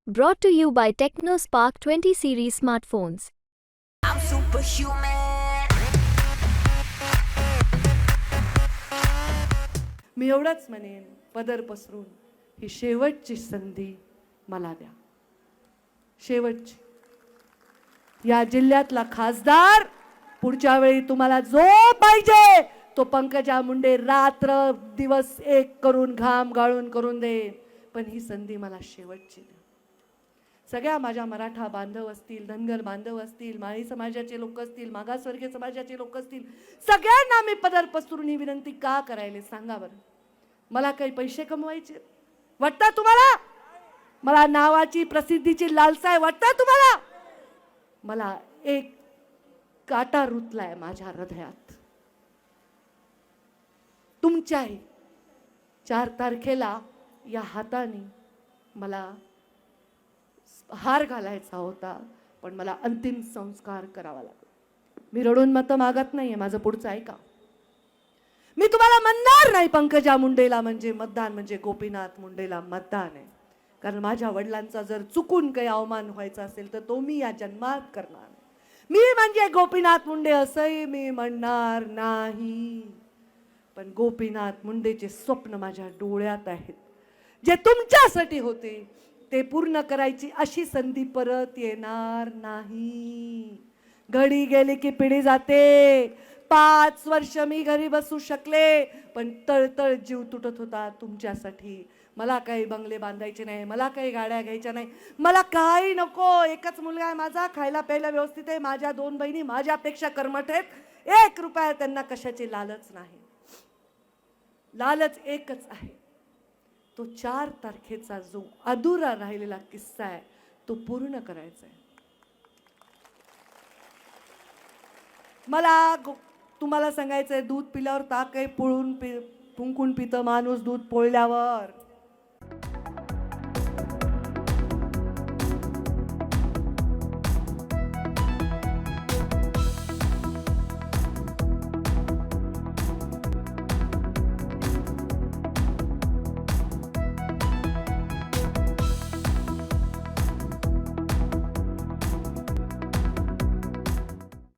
Brought to you by TechnoSpark 20 series smartphones. I'm superhuman. मी एवढंच म्हणेन, पदर पसरून ही शेवटची संधी मला द्या. शेवटची. या जिल्ह्यातला खासदार पुढच्या वेळी तुम्हाला जो पाहिजे तो पंकजा मुंडे रात्र दिवस एक करून घाम गाळून करून दे. पण ही संधी मला शेवटची द्या. सगळ्या माझ्या मराठा बांधव असतील, धनगर बांधव असतील, माळी समाजाचे लोक असतील, मागासवर्गीय समाजाचे लोक असतील, सगळ्यांना मी पदर पसरून ही विनंती का करायले सांगा बरं. मला काही पैसे कमवायचे वाटतं तुम्हाला? मला नावाची प्रसिद्धीची लालसा आहे वाटतं तुम्हाला? मला एक काटा रुतलाय माझ्या हृदयात. तुमच्याही 4 तारखेला या हाताने मला हार घालायचा होता, पण मला अंतिम संस्कार करावा लागला. मी रडून मतं मागत नाहीये, माझं पुढचं ऐका. मी तुम्हाला म्हणणार नाही पंकजा मुंडेला म्हणजे मतदान म्हणजे गोपीनाथ मुंडेला मतदान आहे, कारण माझ्या वडिलांचा जर चुकून काही अवमान व्हायचा असेल तर तो मी या जन्मात करणार नाही. मी म्हणजे गोपीनाथ मुंडे असंही मी म्हणणार नाही. पण गोपीनाथ मुंडेचे स्वप्न माझ्या डोळ्यात आहेत, जे तुमच्यासाठी होते ते पूर्ण करायची अशी संधी परत येणार नाही. घडी गेली की पिढी जाते. 5 वर्ष मी घरी बसू शकले, पण तळतळ जीव तुटत होता तुमच्यासाठी. मला काही बंगले बांधायचे नाही, मला काही गाड्या घ्यायच्या नाही, मला काही नको. एकच मुलगा आहे माझा, खायला प्यायला व्यवस्थित आहे. माझ्या 2 बहिणी माझ्यापेक्षा कर्मठ आहेत. 1 रुपया त्यांना कशाची लालच नाही. लालच एकच आहे, तो 4 तारखेचा जो अधुरा राहिलेला किस्सा आहे तो पूर्ण करायचा आहे. मला तुम्हाला सांगायचंय, दूध पिल्यावर ताक आहे फुंकून पितं माणूस दूध पोळल्यावर.